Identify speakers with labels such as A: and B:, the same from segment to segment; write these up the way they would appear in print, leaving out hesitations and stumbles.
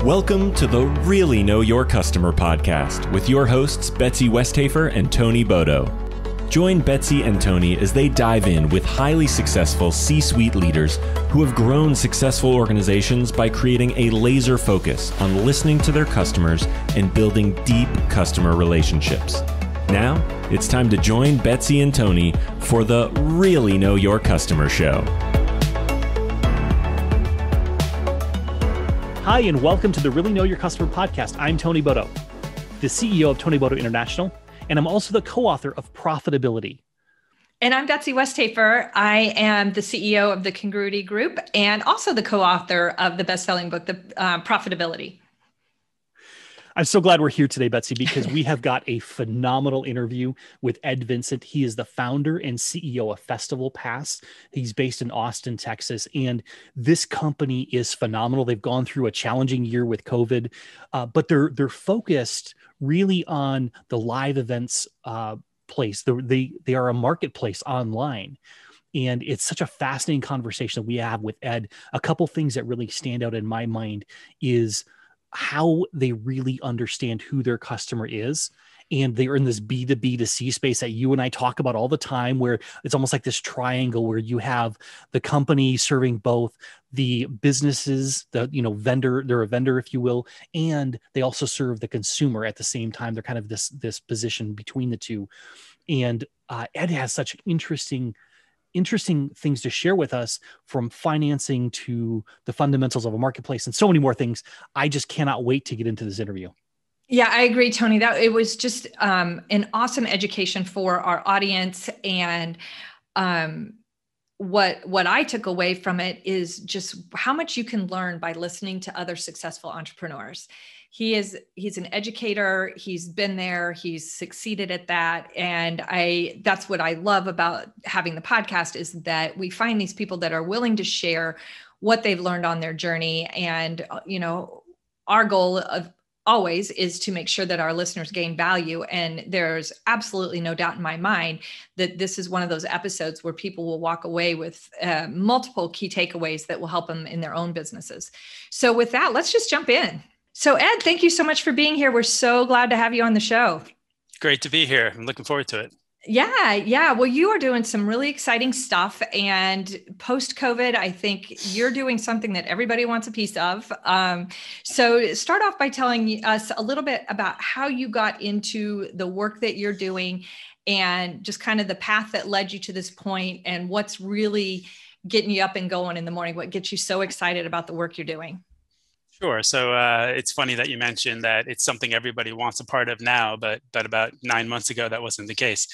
A: Welcome to the Really Know Your Customer podcast with your hosts, Betsy Westhafer and Tony Bodoh. Join Betsy and Tony as they dive in with highly successful C-suite leaders who have grown successful organizations by creating a laser focus on listening to their customers and building deep customer relationships. Now, it's time to join Betsy and Tony for the Really Know Your Customer show.
B: Hi, and welcome to the Really Know Your Customer podcast. I'm Tony Bodoh, the CEO of Tony Bodoh International, and I'm also the co-author of Profitability.
C: And I'm Betsy Westhafer. I am the CEO of the Congruity Group and also the co-author of the best-selling book, Profitability.
B: I'm so glad we're here today, Betsy, because we have got a phenomenal interview with Ed Vincent. He is the founder and CEO of festivalPass. He's based in Austin, Texas, and this company is phenomenal. They've gone through a challenging year with COVID, but they're focused really on the live events place. They are a marketplace online. And it's such a fascinating conversation that we have with Ed. A couple things that really stand out in my mind is how they really understand who their customer is. And they're in this B2B to C space that you and I talk about all the time, where it's almost like this triangle where you have the company serving both the businesses, vendor, they're a vendor, if you will, and they also serve the consumer at the same time. They're kind of this position between the two. And Ed has such interesting things to share with us, from financing to the fundamentals of a marketplace and so many more things. I just cannot wait to get into this interview.
C: Yeah, I agree, Tony. That it was just an awesome education for our audience. And what I took away from it is just how much you can learn by listening to other successful entrepreneurs. He's an educator. He's been there. He's succeeded at that. And that's what I love about having the podcast, is that we find these people that are willing to share what they've learned on their journey. And, our goal of always is to make sure that our listeners gain value. And there's absolutely no doubt in my mind that this is one of those episodes where people will walk away with multiple key takeaways that will help them in their own businesses. So with that, let's just jump in. So Ed, thank you so much for being here. We're so glad to have you on the show.
D: Great to be here. I'm looking forward to it.
C: Yeah. Well, you are doing some really exciting stuff. And post-COVID, I think you're doing something that everybody wants a piece of. So start off by telling us a little bit about how you got into the work that you're doing and just kind of the path that led you to this point, and what's really getting you up and going in the morning, what gets you so excited about the work you're doing.
D: Sure. So it's funny that you mentioned that it's something everybody wants a part of now, but about 9 months ago, that wasn't the case.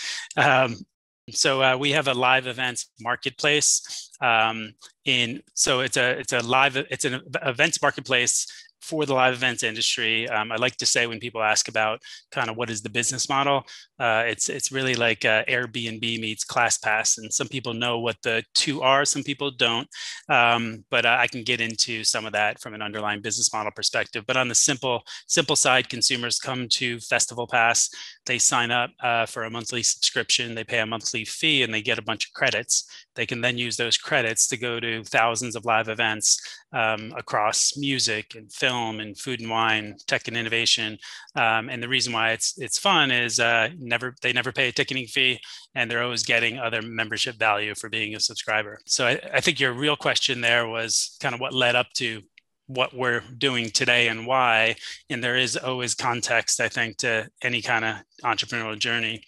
D: So we have a live events marketplace. So it's an events marketplace for the live events industry. I like to say, when people ask about kind of what is the business model, it's really like Airbnb meets ClassPass. And some people know what the two are, some people don't. But I can get into some of that from an underlying business model perspective. But on the simple side, consumers come to festivalPass. They sign up for a monthly subscription. They pay a monthly fee, and they get a bunch of credits. They can then use those credits to go to thousands of live events across music and film and food and wine, tech and innovation. And the reason why it's fun is they never pay a ticketing fee, and they're always getting other membership value for being a subscriber. So I think your real question there was kind of what led up to what we're doing today and why. And there is always context, I think, to any kind of entrepreneurial journey.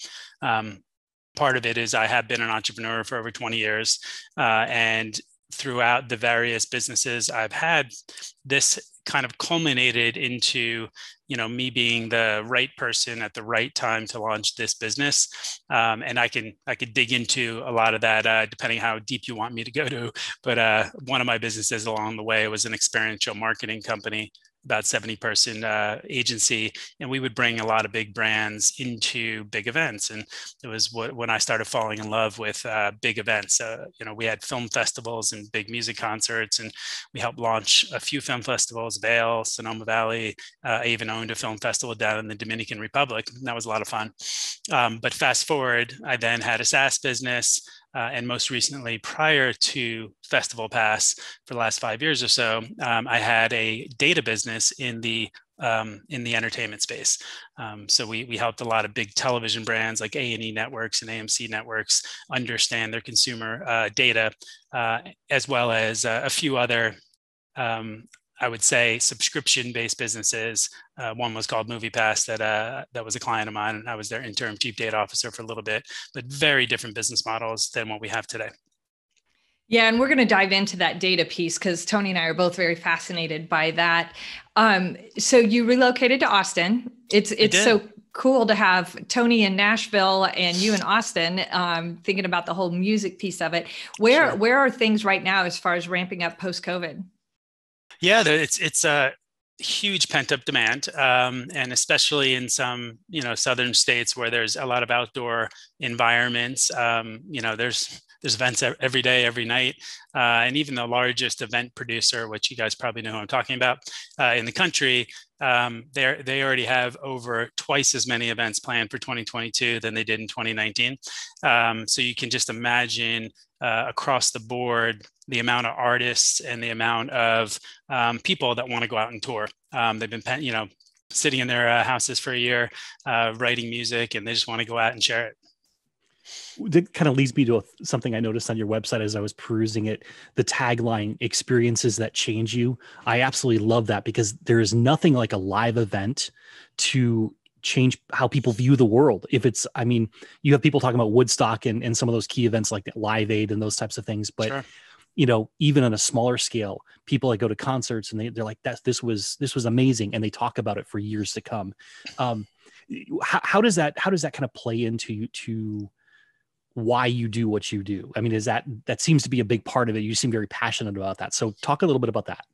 D: Part of it is I have been an entrepreneur for over 20 years. And throughout the various businesses I've had, this kind of culminated into, me being the right person at the right time to launch this business. And I could dig into a lot of that depending how deep you want me to go to. But one of my businesses along the way was an experiential marketing company, about 70-person agency, and we would bring a lot of big brands into big events. And it was when I started falling in love with big events. We had film festivals and big music concerts, and we helped launch a few film festivals, Vail, Sonoma Valley. I even owned a film festival down in the Dominican Republic, and that was a lot of fun. But fast forward, I then had a SaaS business. and most recently, prior to festivalPass for the last 5 years or so, I had a data business in the entertainment space. So we helped a lot of big television brands like A&E networks and AMC networks understand their consumer data, as well as a few other, I would say, subscription-based businesses. One was called MoviePass that was a client of mine, and I was their interim chief data officer for a little bit, but very different business models than what we have today.
C: Yeah, and we're going to dive into that data piece because Tony and I are both very fascinated by that. So you relocated to Austin. It's so cool to have Tony in Nashville and you in Austin, thinking about the whole music piece of it. Where are things right now as far as ramping up post-COVID?
D: Yeah, it's a huge pent-up demand, and especially in some southern states where there's a lot of outdoor environments. There's events every day, every night, and even the largest event producer, which you guys probably know who I'm talking about, in the country, they already have over twice as many events planned for 2022 than they did in 2019. So you can just imagine across the board the amount of artists and the amount of people that want to go out and tour. They've been sitting in their houses for a year, writing music, and they just want to go out and share it.
B: That kind of leads me to something I noticed on your website as I was perusing it, the tagline, experiences that change you. I absolutely love that because there is nothing like a live event to change how people view the world. You have people talking about Woodstock and some of those key events like Live Aid and those types of things. But,
D: Sure.
B: Even on a smaller scale, people that go to concerts and they're like, this was amazing. And they talk about it for years to come. How does that kind of play into why you do what you do? I mean, that seems to be a big part of it. You seem very passionate about that. So talk a little bit about that.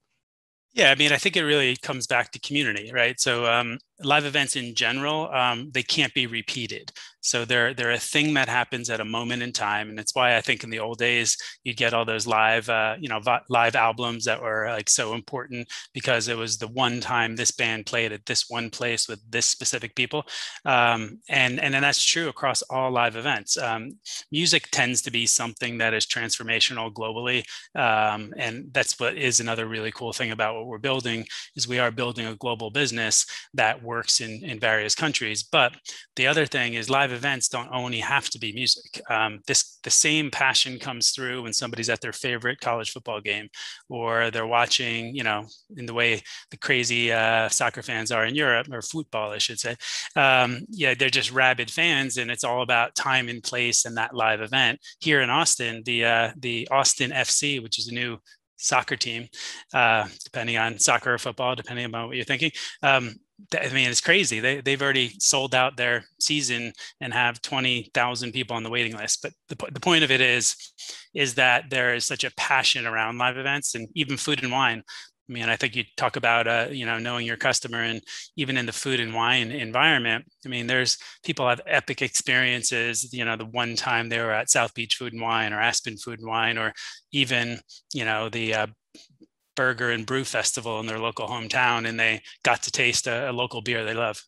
D: Yeah, I mean, I think it really comes back to community, right? So live events in general, they can't be repeated. So they're a thing that happens at a moment in time. And it's why I think in the old days, you'd get all those live albums that were like so important because it was the one time this band played at this one place with this specific people. And then that's true across all live events. Music tends to be something that is transformational globally. And that's what is another really cool thing about what we're building is we are building a global business that works in various countries. But the other thing is live events don't only have to be music. The same passion comes through when somebody's at their favorite college football game, or they're watching, in the way the crazy soccer fans are in Europe, or football, I should say. They're just rabid fans, and it's all about time and place and that live event. Here in Austin, the Austin FC, which is a new soccer team, depending on soccer or football, depending on what you're thinking. It's crazy. They've already sold out their season and have 20,000 people on the waiting list. But the point of it is that there is such a passion around live events and even food and wine. I mean, I think you talk about, knowing your customer, and even in the food and wine environment, I mean, there's people have epic experiences, the one time they were at South Beach Food and Wine or Aspen Food and Wine, or even, the Burger and Brew Festival in their local hometown, and they got to taste a local beer they love.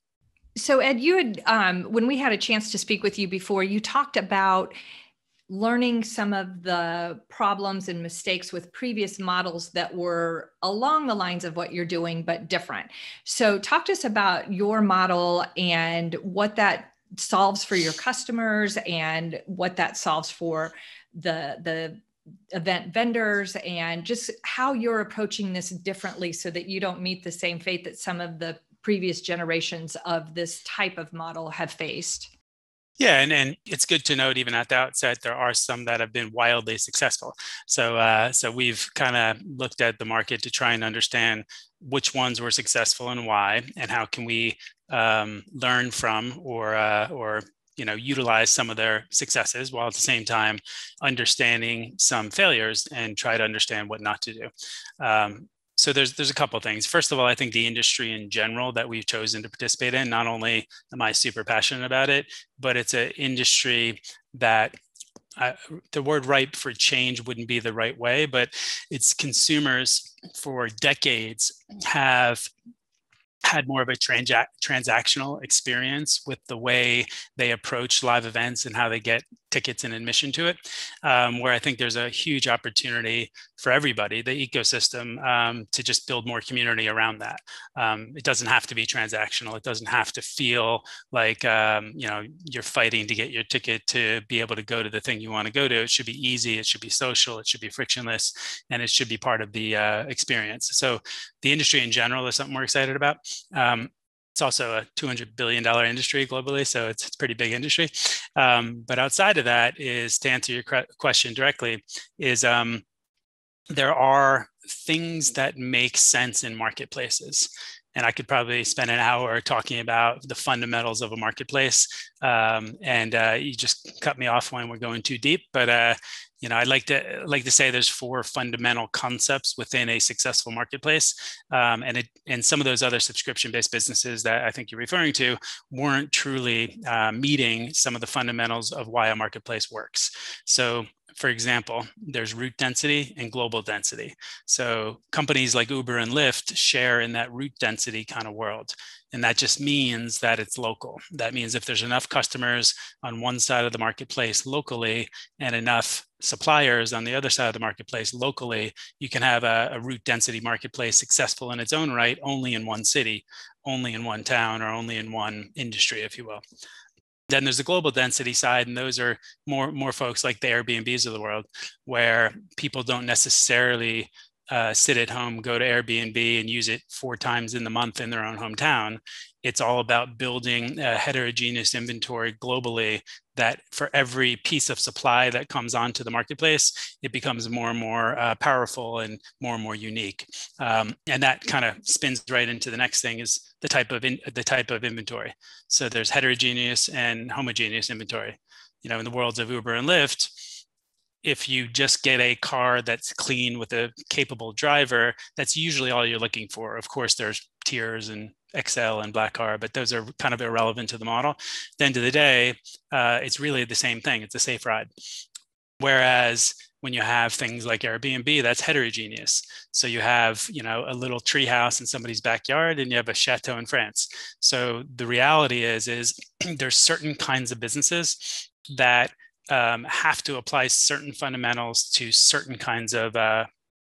C: So Ed, you had, when we had a chance to speak with you before, you talked about learning some of the problems and mistakes with previous models that were along the lines of what you're doing, but different. So talk to us about your model and what that solves for your customers and what that solves for the event vendors, and just how you're approaching this differently so that you don't meet the same fate that some of the previous generations of this type of model have faced.
D: Yeah, and it's good to note, even at the outset, there are some that have been wildly successful. So we've kind of looked at the market to try and understand which ones were successful and why, and how can we learn from or utilize some of their successes, while at the same time understanding some failures and try to understand what not to do. So there's a couple of things. First of all, I think the industry in general that we've chosen to participate in, not only am I super passionate about it, but it's an industry that the word ripe for change wouldn't be the right way, but its consumers for decades have had more of a transactional experience with the way they approach live events and how they get tickets and admission to it, where I think there's a huge opportunity for everybody, the ecosystem, to just build more community around that. It doesn't have to be transactional. It doesn't have to feel like you're fighting to get your ticket to be able to go to the thing you want to go to. It should be easy. It should be social. It should be frictionless, and it should be part of the experience. So the industry in general is something we're excited about. It's also a $200 billion industry globally, so it's a pretty big industry. But outside of that, is to answer your question directly, is there are things that make sense in marketplaces. And I could probably spend an hour talking about the fundamentals of a marketplace. You just cut me off when we're going too deep. But I'd like to say there's 4 fundamental concepts within a successful marketplace, and some of those other subscription-based businesses that I think you're referring to weren't truly meeting some of the fundamentals of why a marketplace works. So, for example, there's route density and global density. So companies like Uber and Lyft share in that route density kind of world. And that just means that it's local. That means if there's enough customers on one side of the marketplace locally and enough suppliers on the other side of the marketplace locally, you can have a route density marketplace successful in its own right, only in one city, only in one town, or only in one industry, if you will. Then there's the global density side, and those are more folks like the Airbnbs of the world, where people don't necessarily sit at home, go to Airbnb and use it 4 times in the month in their own hometown. It's all about building a heterogeneous inventory globally that for every piece of supply that comes onto the marketplace, it becomes more and more powerful and more unique. And that kind of spins right into the next thing, is the type of inventory. So there's heterogeneous and homogeneous inventory. In the worlds of Uber and Lyft, if you just get a car that's clean with a capable driver, that's usually all you're looking for. Of course, there's tiers and XL and black car, but those are kind of irrelevant to the model. At the end of the day, it's really the same thing. It's a safe ride. Whereas when you have things like Airbnb, that's heterogeneous. So you have, a little tree house in somebody's backyard, and you have a chateau in France. So the reality is there's certain kinds of businesses that have to apply certain fundamentals to certain kinds of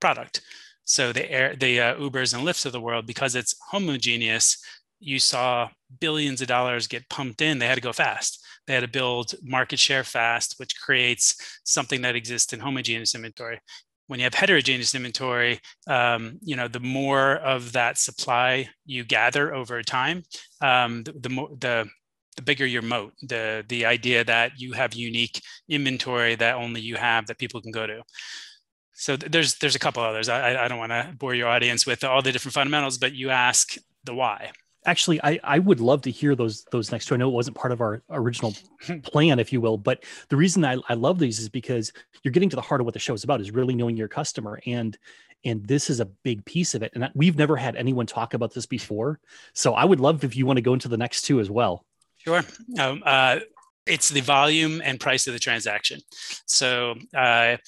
D: product. So the Ubers and Lyfts of the world, because it's homogeneous, you saw billions of dollars get pumped in. They had to go fast. They had to build market share fast, which creates something that exists in homogeneous inventory. When you have heterogeneous inventory, the more of that supply you gather over time, the bigger your moat, the idea that you have unique inventory that only you have, that people can go to. So there's a couple others. I don't want to bore your audience with all the different fundamentals, but you ask the why.
B: Actually, I would love to hear those next 2. I know it wasn't part of our original plan, if you will, but the reason I love these is because you're getting to the heart of what the show is about, is really knowing your customer. And this is a big piece of it. And we've never had anyone talk about this before. So I would love if you want to go into the next 2 as well.
D: Sure. It's the volume and price of the transaction. So a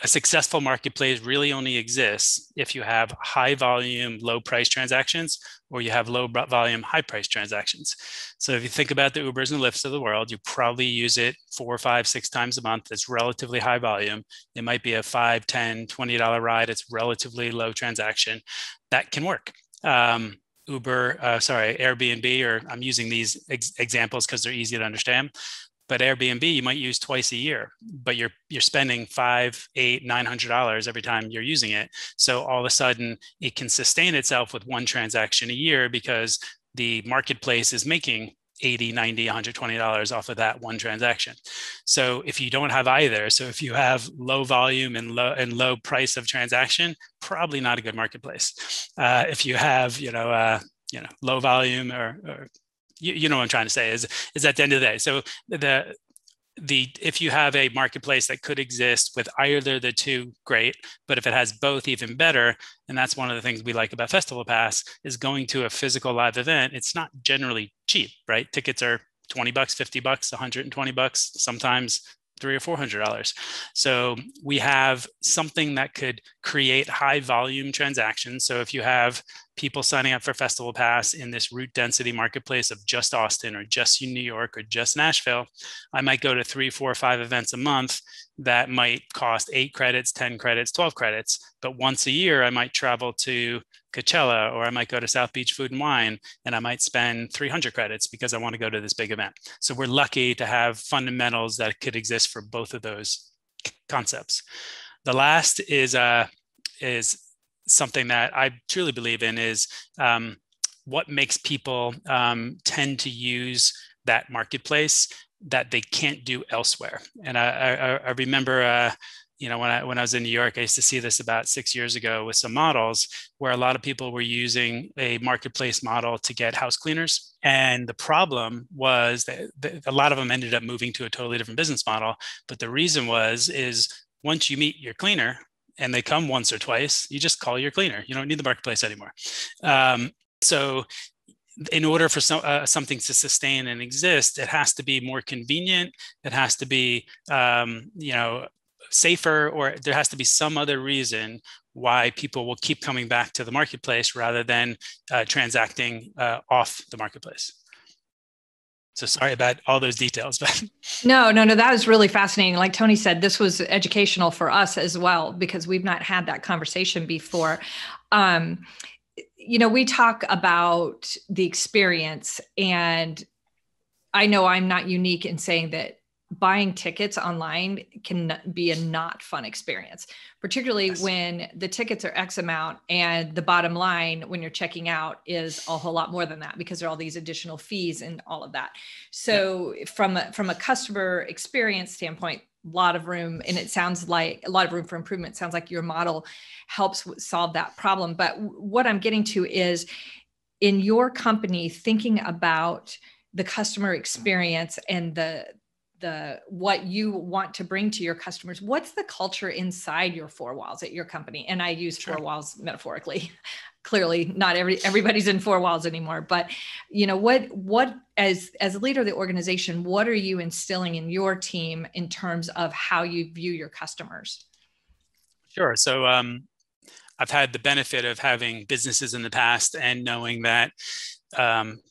D: successful marketplace really only exists if you have high volume, low price transactions, or you have low volume, high price transactions. So if you think about the Ubers and Lyfts of the world, you probably use it 4, 5, 6 times a month. It's relatively high volume. It might be a $5, $10, $20 ride. It's relatively low transaction. That can work. Airbnb, or I'm using these examples because they're easy to understand. But Airbnb, you might use twice a year, but you're spending $500, $800, $900 every time you're using it. So all of a sudden, it can sustain itself with one transaction a year because the marketplace is making $80, $90, $120 off of that one transaction. So if you don't have either, so if you have low volume and low price of transaction, probably not a good marketplace. If you have low volume or you know what I'm trying to say is at the end of the day. So if you have a marketplace that could exist with either the 2, great. But if it has both, even better. And that's one of the things we like about festivalPass, is going to a physical live event. It's not generally cheap, right? Tickets are $20, $50, $120, sometimes $300 or $400. So we have something that could create high volume transactions. So if you have people signing up for festivalPass in this route density marketplace of just Austin or just New York or just Nashville, I might go to 3, 4, 5 events a month that might cost 8 credits, 10 credits, 12 credits. But once a year, I might travel to Coachella, or I might go to South Beach Food and Wine, and I might spend 300 credits because I want to go to this big event. So we're lucky to have fundamentals that could exist for both of those concepts. The last is something that I truly believe in is what makes people tend to use that marketplace that they can't do elsewhere. And I remember, when I was in New York, I used to see this about 6 years ago with some models where a lot of people were using a marketplace model to get house cleaners. And the problem was that a lot of them ended up moving to a totally different business model. But the reason is once you meet your cleaner and they come once or twice, you just call your cleaner. You don't need the marketplace anymore. So in order for something to sustain and exist, it has to be more convenient. It has to be, safer, or there has to be some other reason why people will keep coming back to the marketplace rather than transacting off the marketplace. So sorry about all those details, but
C: no, that was really fascinating. Like Tony said, this was educational for us as well, because we've not had that conversation before. We talk about the experience, and I know I'm not unique in saying that buying tickets online can be a not fun experience, particularly when the tickets are X amount and the bottom line when you're checking out is a whole lot more than that, because there are all these additional fees and all of that. So from a customer experience standpoint, a lot of room, and it sounds like a lot of room for improvement. It sounds like your model helps solve that problem. But what I'm getting to is, in your company, thinking about the customer experience and the what you want to bring to your customers, what's the culture inside your 4 walls at your company? And I use 4 walls metaphorically. Clearly not everybody's in 4 walls anymore, but what as a leader of the organization, what are you instilling in your team in terms of how you view your customers?
D: Sure. So I've had the benefit of having businesses in the past and knowing that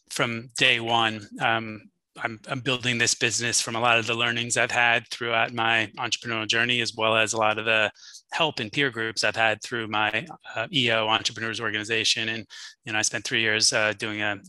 D: from day one, I'm building this business from a lot of the learnings I've had throughout my entrepreneurial journey, as well as a lot of the help and peer groups I've had through my EO Entrepreneurs Organization. And I spent 3 years doing a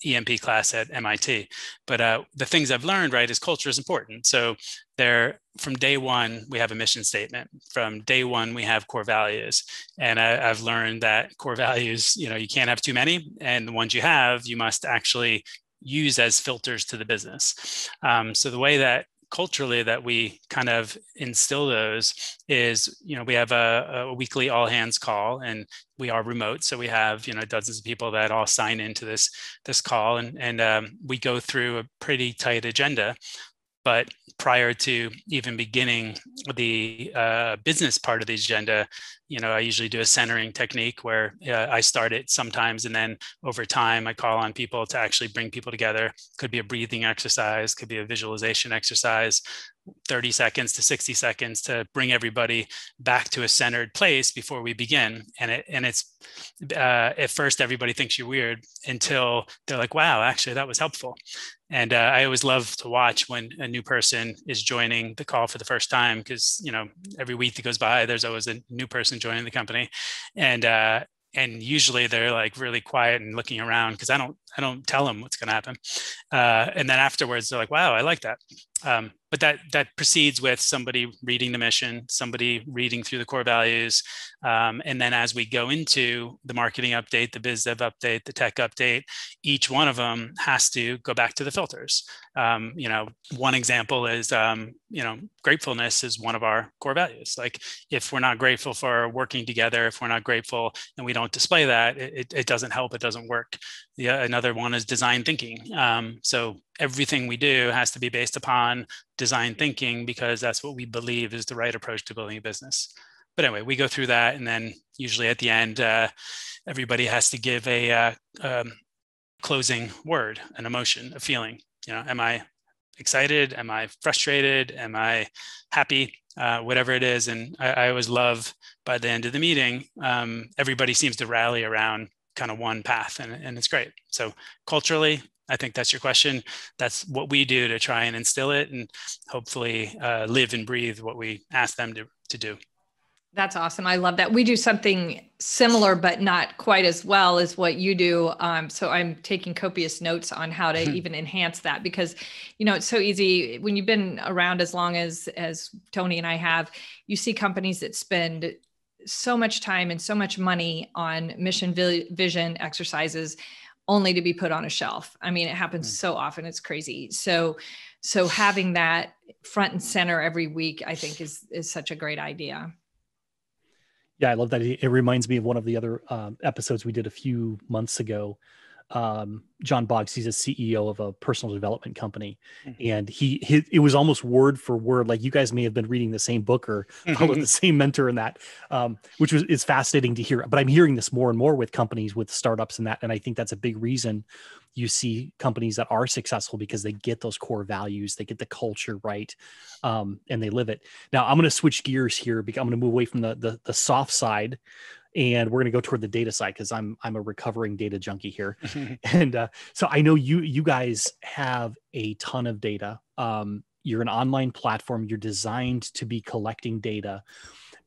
D: EMP class at MIT. But the things I've learned, is culture is important. So from day one, we have a mission statement. From day one, we have core values. And I've learned that core values, you can't have too many. And the ones you have, you must actually use as filters to the business. So the way that culturally that we kind of instill those is, we have a weekly all hands call, and we are remote. So we have, dozens of people that all sign into this call, and we go through a pretty tight agenda. But prior to even beginning the business part of the agenda, I usually do a centering technique where I start it sometimes, and then over time I call on people to actually bring people together. Could be a breathing exercise, could be a visualization exercise, 30 seconds to 60 seconds to bring everybody back to a centered place before we begin. And it's at first everybody thinks you're weird until they're like, wow, actually that was helpful. And I always love to watch when a new person is joining the call for the first time, because every week that goes by, there's always a new person joining the company, and usually they're like really quiet and looking around because I don't tell them what's going to happen, and then afterwards they're like, wow, I like that. But that proceeds with somebody reading the mission, somebody reading through the core values. And then as we go into the marketing update, the biz dev update, the tech update, each one of them has to go back to the filters. One example is, gratefulness is one of our core values. Like if we're not grateful for working together, if we're not grateful and we don't display that, it doesn't help, it doesn't work. Another one is design thinking. So everything we do has to be based upon design thinking, because that's what we believe is the right approach to building a business. But anyway, we go through that, and then usually at the end, everybody has to give a closing word, an emotion, a feeling. Am I excited? Am I frustrated? Am I happy? whatever it is. And I always love by the end of the meeting, everybody seems to rally around kind of one path, and it's great. So culturally, I think that's your question. That's what we do to try and instill it and hopefully live and breathe what we ask them to do.
C: That's awesome. I love that. We do something similar, but not quite as well as what you do. So I'm taking copious notes on how to even enhance that, because, it's so easy when you've been around as long as Tony and I have. You see companies that spend so much time and so much money on mission vision exercises only to be put on a shelf. I mean, it happens so often. It's crazy. So having that front and center every week, I think is such a great idea.
B: Yeah, I love that. It reminds me of one of the other episodes we did a few months ago. John Boggs, he's a CEO of a personal development company, and it was almost word for word, like you guys may have been reading the same book or followed the same mentor in that, which is fascinating to hear. But I'm hearing this more and more with companies, with startups and that, and I think that's a big reason you see companies that are successful, because they get those core values, they get the culture right, and they live it. Now I'm going to switch gears here, because I'm going to move away from the soft side, and we're going to go toward the data side, because I'm a recovering data junkie here. And so I know you guys have a ton of data. You're an online platform. You're designed to be collecting data,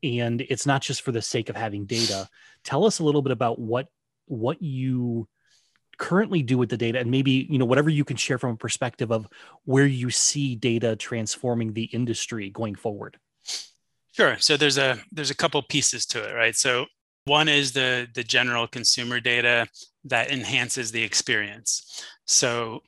B: and it's not just for the sake of having data. Tell us a little bit about what you currently do with the data, and maybe, whatever you can share from a perspective of where you see data transforming the industry going forward.
D: Sure. So there's a couple pieces to it, right? So one is the general consumer data that enhances the experience. So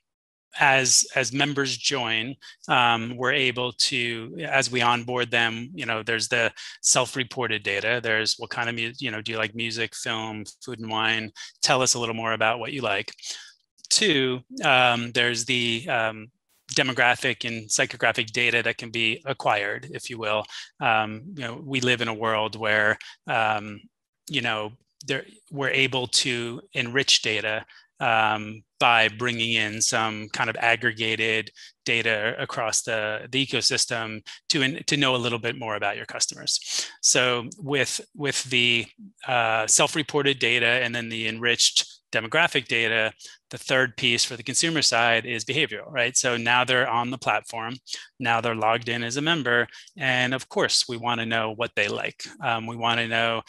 D: as members join, we're able to, as we onboard them, there's the self-reported data. There's what kind of music, do you like music, film, food and wine? Tell us a little more about what you like. Two, there's the demographic and psychographic data that can be acquired, if you will. We live in a world where we're able to enrich data by bringing in some kind of aggregated data across the ecosystem to know a little bit more about your customers. So with the self-reported data and then the enriched demographic data, the third piece for the consumer side is behavioral, right? So now they're on the platform, now they're logged in as a member, and of course we want to know what they like. We want to know,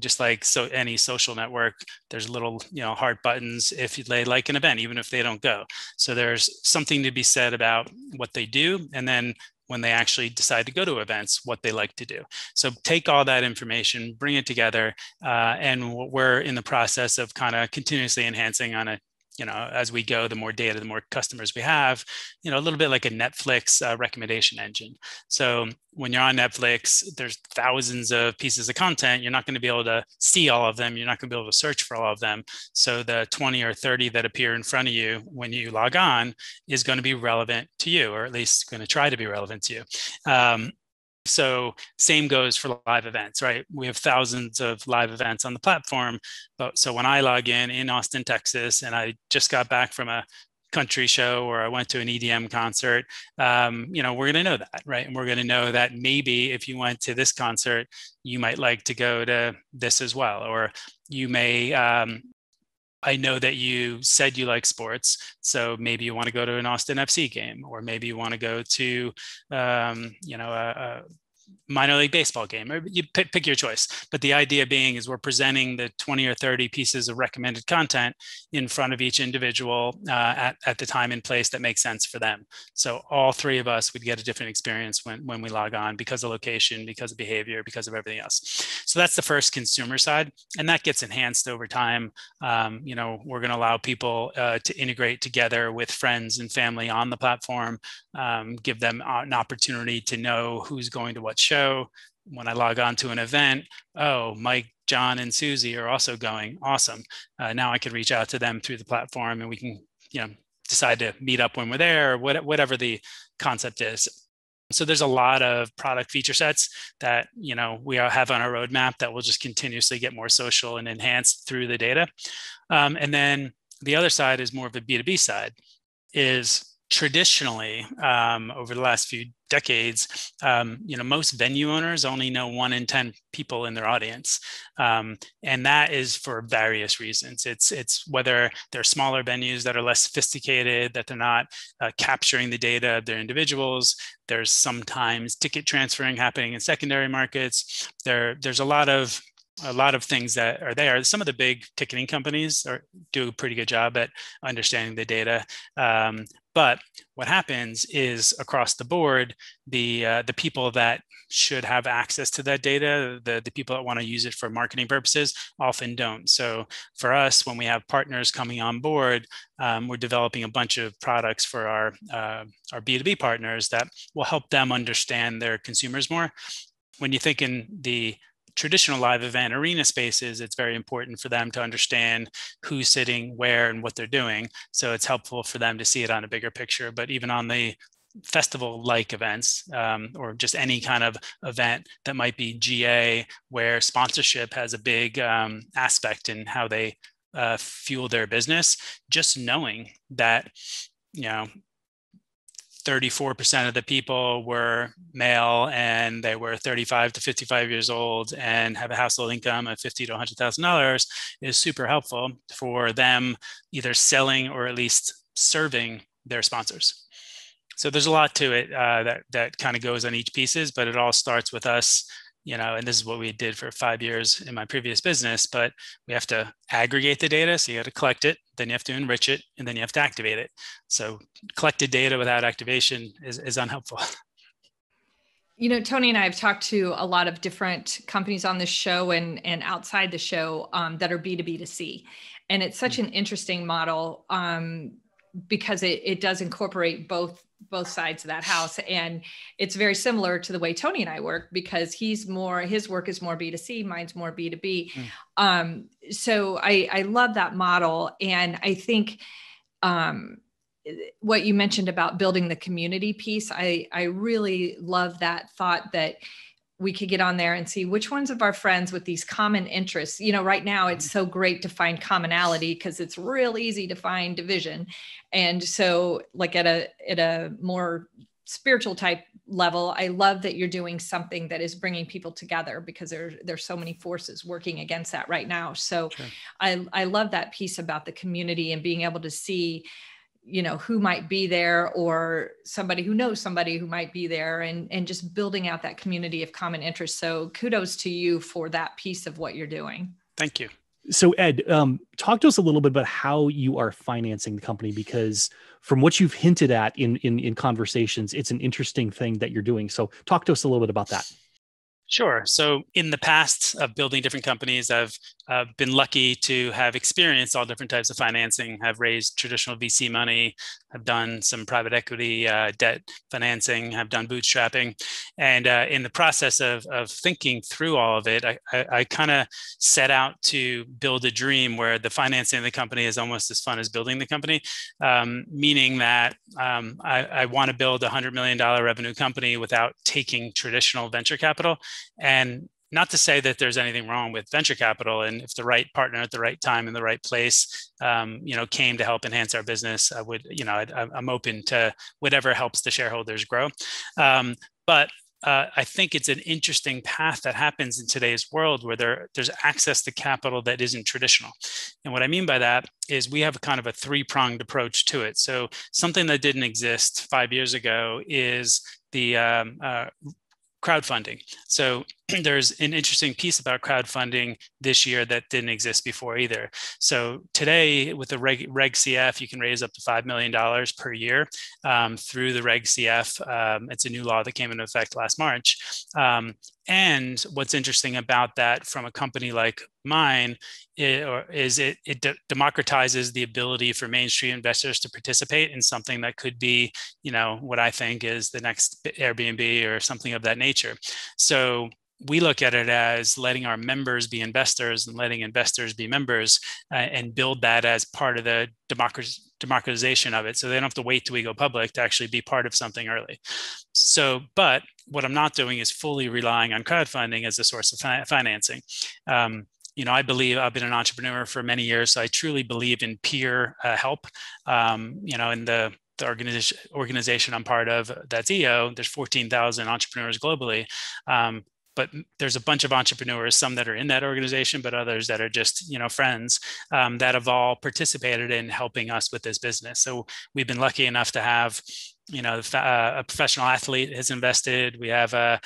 D: just like any social network, there's little, heart buttons if they like an event, even if they don't go. So there's something to be said about what they do, and then when they actually decide to go to events, what they like to do. So take all that information, bring it together, and we're in the process of kind of continuously enhancing on it. As we go, the more data, the more customers we have, a little bit like a Netflix recommendation engine. So when you're on Netflix, there's thousands of pieces of content. You're not going to be able to see all of them. You're not going to be able to search for all of them. So the 20 or 30 that appear in front of you when you log on is going to be relevant to you, or at least going to try to be relevant to you. So same goes for live events, right? We have thousands of live events on the platform. So when I log in Austin, Texas, and I just got back from a country show or I went to an EDM concert, we're going to know that, right? And we're going to know that maybe if you went to this concert, you might like to go to this as well. Or you may, I know that you said you like sports, so maybe you want to go to an Austin FC game, or maybe you want to go to, a minor league baseball game, or you pick your choice. But the idea being is we're presenting the 20 or 30 pieces of recommended content in front of each individual at the time and place that makes sense for them. So all three of us would get a different experience when we log on, because of location, because of behavior, because of everything else. So that's the first consumer side, and that gets enhanced over time. We're going to allow people to integrate together with friends and family on the platform, give them an opportunity to know who's going to what show. When I log on to an event, oh, Mike, John, and Susie are also going. Awesome. Now I can reach out to them through the platform, and we can, decide to meet up when we're there, or whatever the concept is. So there's a lot of product feature sets that, we have on our roadmap that will just continuously get more social and enhanced through the data. And then the other side is more of a B2B side, is traditionally, over the last few decades, most venue owners only know 1 in 10 people in their audience, and that is for various reasons. It's whether they're smaller venues that are less sophisticated, that they're not capturing the data of their individuals. There's sometimes ticket transferring happening in secondary markets. There's a lot of things that are there. Some of the big ticketing companies do a pretty good job at understanding the data. But what happens is across the board, the people that should have access to that data, the people that want to use it for marketing purposes, often don't. So for us, when we have partners coming on board, we're developing a bunch of products for our B2B partners that will help them understand their consumers more. When you think in the traditional live event arena spaces, it's very important for them to understand who's sitting where and what they're doing. So it's helpful for them to see it on a bigger picture. But even on the festival-like events, or just any kind of event that might be GA, where sponsorship has a big aspect in how they fuel their business, just knowing that, 34% of the people were male and they were 35 to 55 years old and have a household income of $50,000 to $100,000 is super helpful for them either selling or at least serving their sponsors. So there's a lot to it that kind of goes on each pieces, but it all starts with us, and this is what we did for 5 years in my previous business, but we have to aggregate the data. So you have to collect it, then you have to enrich it, and then you have to activate it. So collected data without activation is unhelpful.
C: Tony and I have talked to a lot of different companies on this show and outside the show that are B2B2C. And it's such an interesting model because it does incorporate both sides of that house. And it's very similar to the way Tony and I work, because his work is more B2C, mine's more B2B. So I love that model. And I think what you mentioned about building the community piece, I really love that thought that we could get on there and see which ones of our friends with these common interests. Right now it's so great to find commonality because it's real easy to find division. And so like at a more spiritual type level, I love that you're doing something that is bringing people together, because there's so many forces working against that right now. So sure. I love that piece about the community and being able to see who might be there, or somebody who knows somebody who might be there, and just building out that community of common interest. So kudos to you for that piece of what you're doing.
D: Thank you.
B: So Ed, talk to us a little bit about how you are financing the company, because from what you've hinted at in conversations, it's an interesting thing that you're doing. So talk to us a little bit about that.
D: Sure. So in the past of building different companies, I've been lucky to have experienced all different types of financing, have raised traditional VC money, have done some private equity debt financing, have done bootstrapping. And in the process of thinking through all of it, I kind of set out to build a dream where the financing of the company is almost as fun as building the company, meaning that I want to build a $100 million revenue company without taking traditional venture capital. And not to say that there's anything wrong with venture capital, and if the right partner at the right time in the right place, came to help enhance our business, I'm open to whatever helps the shareholders grow. But I think it's an interesting path that happens in today's world where there's access to capital that isn't traditional. And what I mean by that is we have a kind of a three-pronged approach to it. So something that didn't exist 5 years ago is the crowdfunding. So there's an interesting piece about crowdfunding this year that didn't exist before either. So today with the Reg CF, you can raise up to $5 million per year through the Reg CF. It's a new law that came into effect last March. And what's interesting about that from a company like mine is it democratizes the ability for Main Street investors to participate in something that could be, what I think is the next Airbnb or something of that nature. So we look at it as letting our members be investors and letting investors be members, and build that as part of the democratization of it. So they don't have to wait till we go public to actually be part of something early. So, but what I'm not doing is fully relying on crowdfunding as a source of financing. I believe I've been an entrepreneur for many years, so I truly believe in peer help. In the the organization I'm part of, that's EO, there's 14,000 entrepreneurs globally. But there's a bunch of entrepreneurs, some that are in that organization, but others that are just, friends that have all participated in helping us with this business. So we've been lucky enough to have, a professional athlete has invested. We have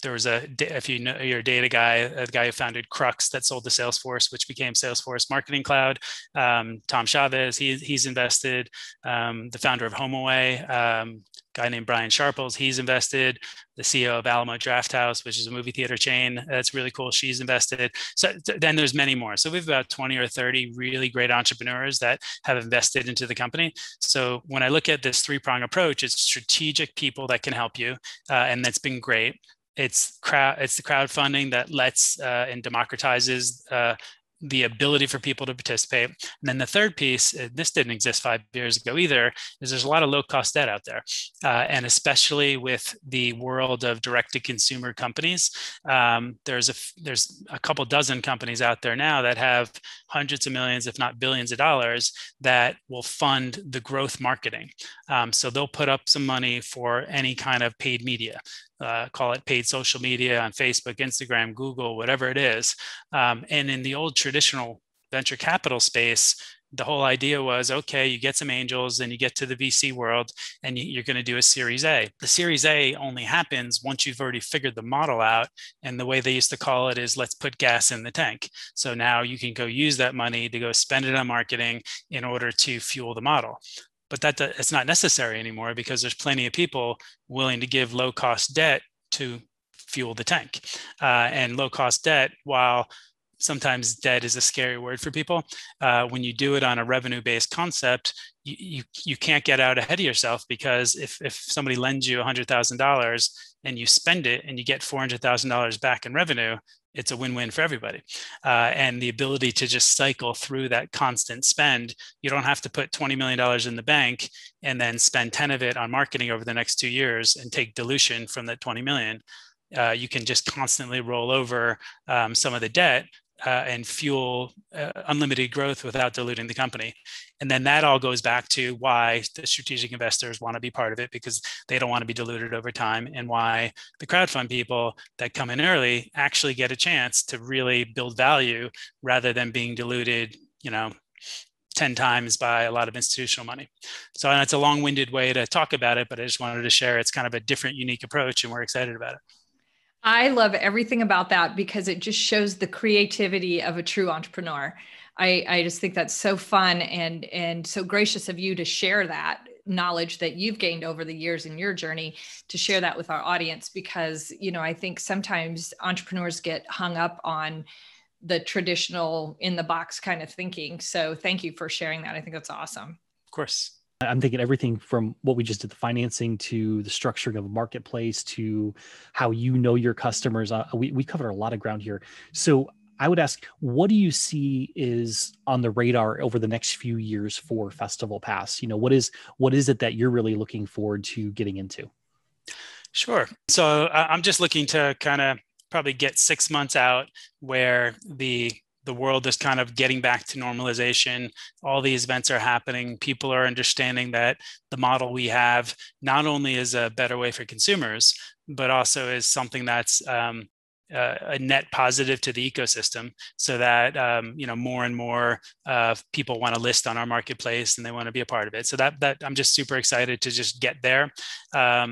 D: there was if you know, you're a data guy, a guy who founded Crux that sold to Salesforce, which became Salesforce Marketing Cloud. Tom Chavez, he's invested. The founder of HomeAway, guy named Brian Sharples, he's invested. The CEO of Alamo Drafthouse, which is a movie theater chain, that's really cool. She's invested. So then there's many more. So we've about 20 or 30 really great entrepreneurs that have invested into the company. So when I look at this three-prong approach, it's strategic people that can help you, and that's been great. It's the crowdfunding that lets and democratizes the ability for people to participate. And then the third piece, this didn't exist 5 years ago either, is there's a lot of low-cost debt out there. And especially with the world of direct-to-consumer companies, there's a couple dozen companies out there now that have hundreds of millions, if not billions of dollars, that will fund the growth marketing. So they'll put up some money for any kind of paid media. Call it paid social media on Facebook, Instagram, Google, whatever it is. And in the old traditional venture capital space, the whole idea was, okay, you get some angels and you get to the VC world and you're going to do a Series A. The Series A only happens once you've already figured the model out. And the way they used to call it is, let's put gas in the tank. So now you can go use that money to go spend it on marketing in order to fuel the model. But it's not necessary anymore because there's plenty of people willing to give low-cost debt to fuel the tank. And low-cost debt, while sometimes debt is a scary word for people, when you do it on a revenue-based concept, you can't get out ahead of yourself, because if somebody lends you $100,000 and you spend it and you get $400,000 back in revenue, it's a win-win for everybody. And the ability to just cycle through that constant spend, you don't have to put $20 million in the bank and then spend 10 of it on marketing over the next 2 years and take dilution from that 20 million. You can just constantly roll over some of the debt and fuel unlimited growth without diluting the company. And then that all goes back to why the strategic investors want to be part of it, because they don't want to be diluted over time, and why the crowdfund people that come in early actually get a chance to really build value rather than being diluted, 10 times by a lot of institutional money. So that's a long-winded way to talk about it, but I just wanted to share it's kind of a different, unique approach, and we're excited about it.
C: I love everything about that because it just shows the creativity of a true entrepreneur. I just think that's so fun and so gracious of you to share that knowledge that you've gained over the years in your journey, to share that with our audience, because, I think sometimes entrepreneurs get hung up on the traditional in the box kind of thinking. So thank you for sharing that. I think that's awesome.
D: Of course.
B: I'm thinking everything from what we just did, the financing, to the structuring of a marketplace, to how your customers. We covered a lot of ground here. So I would ask, what do you see is on the radar over the next few years for festivalPass? What is it that you're really looking forward to getting into?
D: Sure. So I'm just looking to kind of probably get 6 months out where the world is kind of getting back to normalization. All these events are happening. People are understanding that the model we have not only is a better way for consumers, but also is something that's a net positive to the ecosystem, so that more and more people want to list on our marketplace and they want to be a part of it. So that I'm just super excited to just get there,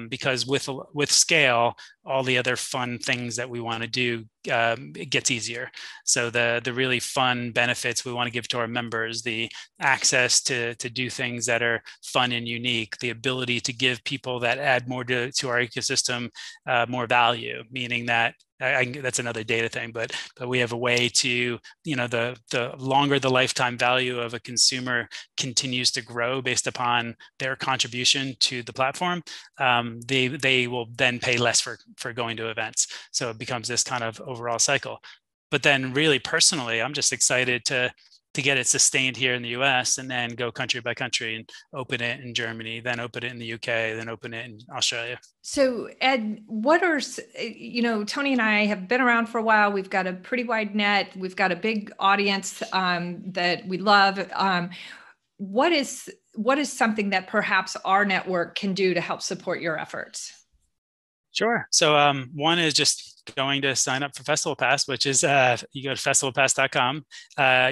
D: because with scale, all the other fun things that we want to do, it gets easier. So the really fun benefits we want to give to our members, the access to do things that are fun and unique, the ability to give people that add more to our ecosystem more value, meaning that that's another data thing, but we have a way to, the longer the lifetime value of a consumer continues to grow based upon their contribution to the platform, they will then pay less for going to events. So it becomes this kind of overall cycle. But then really personally, I'm just excited to get it sustained here in the US, and then go country by country and open it in Germany, then open it in the UK, then open it in Australia. So
C: Ed, Tony and I have been around for a while. We've got a pretty wide net. We've got a big audience that we love. What is what is something that perhaps our network can do to help support your efforts?
D: Sure. So one is just going to sign up for festivalPass, which is you go to festivalpass.com.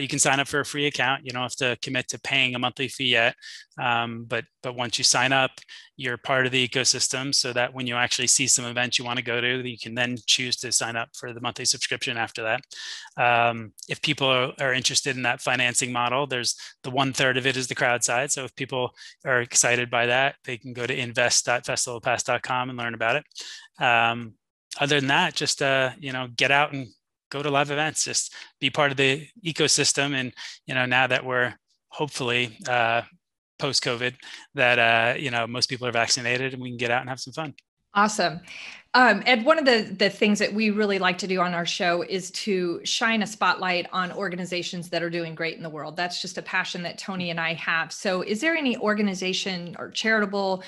D: You can sign up for a free account. You don't have to commit to paying a monthly fee yet. But once you sign up, you're part of the ecosystem, so that when you actually see some events you want to go to, you can then choose to sign up for the monthly subscription after that. If people are interested in that financing model, there's the 1/3 of it is the crowd side. So if people are excited by that, they can go to invest.festivalpass.com and learn about it. Other than that, just get out and go to live events. Just be part of the ecosystem. And now that we're hopefully post-COVID, that most people are vaccinated and we can get out and have some fun.
C: Awesome. Ed, one of the things that we really like to do on our show is to shine a spotlight on organizations that are doing great in the world. That's just a passion that Tony and I have. So is there any organization or charitable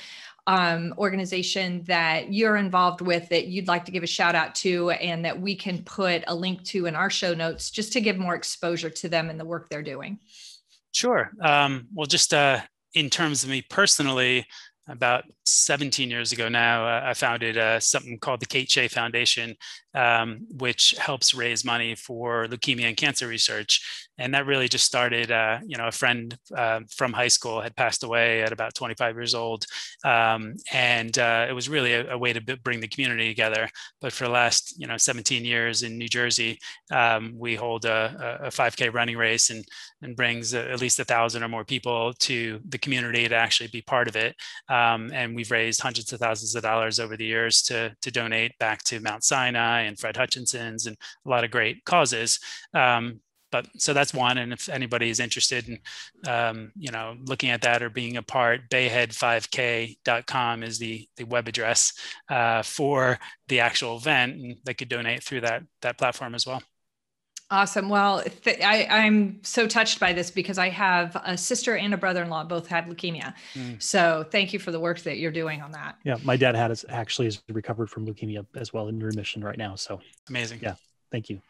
C: organization that you're involved with that you'd like to give a shout out to, and that we can put a link to in our show notes just to give more exposure to them and the work they're doing?
D: Sure. Well, just in terms of me personally, about 17 years ago now, I founded something called the Kate Shea Foundation, which helps raise money for leukemia and cancer research. And that really just started, a friend from high school had passed away at about 25 years old. And it was really a way to bring the community together. But for the last, 17 years in New Jersey, we hold a 5K running race and brings at least 1,000 or more people to the community to actually be part of it. And we've raised hundreds of thousands of dollars over the years to donate back to Mount Sinai and Fred Hutchinson's and a lot of great causes. So that's one. And if anybody is interested in, looking at that or being a part, bayhead5k.com is the web address for the actual event, and they could donate through that platform as well.
C: Awesome. Well, I'm so touched by this because I have a sister and a brother-in-law both had leukemia. So thank you for the work that you're doing on that.
B: Yeah, my dad is recovered from leukemia as well, in remission right now. So
D: amazing.
B: Yeah, thank you.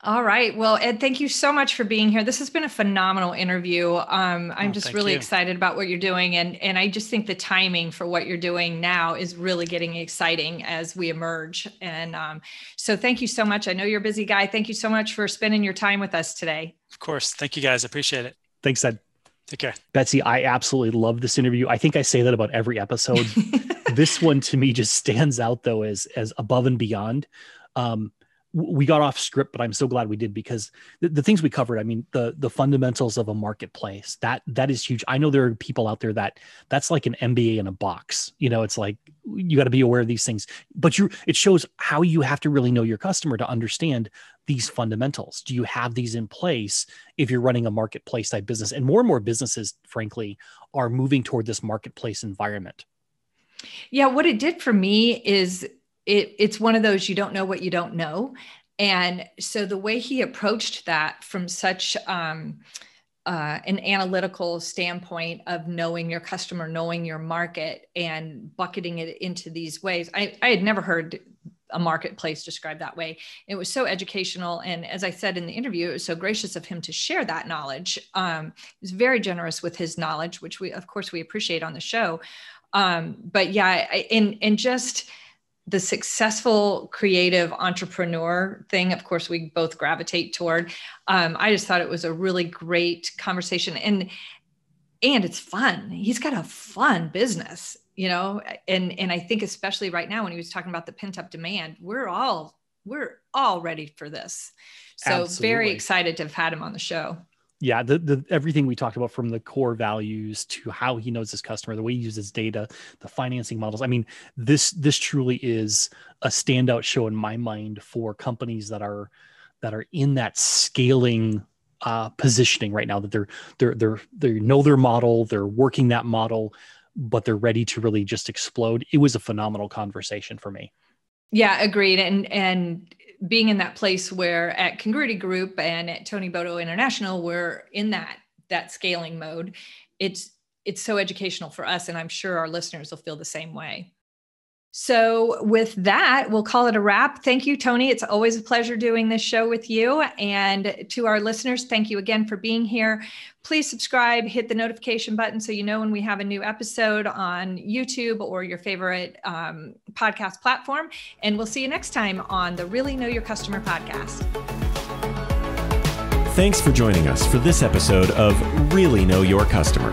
C: All right. Well, Ed, thank you so much for being here. This has been a phenomenal interview. I'm just really excited about what you're doing. And I just think the timing for what you're doing now is really getting exciting as we emerge. And so thank you so much. I know you're a busy guy. Thank you so much for spending your time with us today.
D: Of course. Thank you, guys. I appreciate it.
B: Thanks, Ed.
D: Take care.
B: Betsy, I absolutely love this interview. I think I say that about every episode. This one to me just stands out though as above and beyond. We got off script, but I'm so glad we did, because the things we covered, I mean, the fundamentals of a marketplace, that is huge. I know there are people out there that's like an MBA in a box. It's like, you got to be aware of these things, but it shows how you have to really know your customer to understand these fundamentals. Do you have these in place if you're running a marketplace type business? And more businesses, frankly, are moving toward this marketplace environment.
C: Yeah. What it did for me is it's one of those, you don't know what you don't know. And so the way he approached that from such an analytical standpoint of knowing your customer, knowing your market, and bucketing it into these ways, I had never heard a marketplace described that way. It was so educational. And as I said in the interview, it was so gracious of him to share that knowledge. He was very generous with his knowledge, which we appreciate on the show. But yeah, and just the successful creative entrepreneur thing, of course, we both gravitate toward. I just thought it was a really great conversation, and it's fun. He's got a fun business, and I think especially right now when he was talking about the pent up demand, we're all ready for this. So
B: Absolutely.
C: Very excited to have had him on the show.
B: Yeah, the everything we talked about, from the core values to how he knows his customer, the way he uses data, the financing models. I mean, this truly is a standout show in my mind for companies that are in that scaling positioning right now, that they know their model, they're working that model, but they're ready to really just explode. It was a phenomenal conversation for me.
C: Yeah, agreed. And being in that place where at Congruity Group and at Tony Bodoh International, we're in that scaling mode. It's so educational for us, and I'm sure our listeners will feel the same way. So with that, we'll call it a wrap. Thank you, Tony. It's always a pleasure doing this show with you. And to our listeners, thank you again for being here. Please subscribe, hit the notification button so you know when we have a new episode on YouTube or your favorite podcast platform. And we'll see you next time on the Really Know Your Customer podcast.
A: Thanks for joining us for this episode of Really Know Your Customer.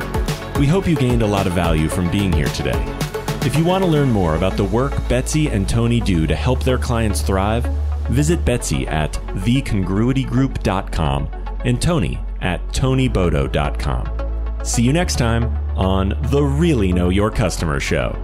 A: We hope you gained a lot of value from being here today. If you want to learn more about the work Betsy and Tony do to help their clients thrive, visit Betsy at thecongruitygroup.com and Tony at tonybodoh.com. See you next time on the Really Know Your Customer show.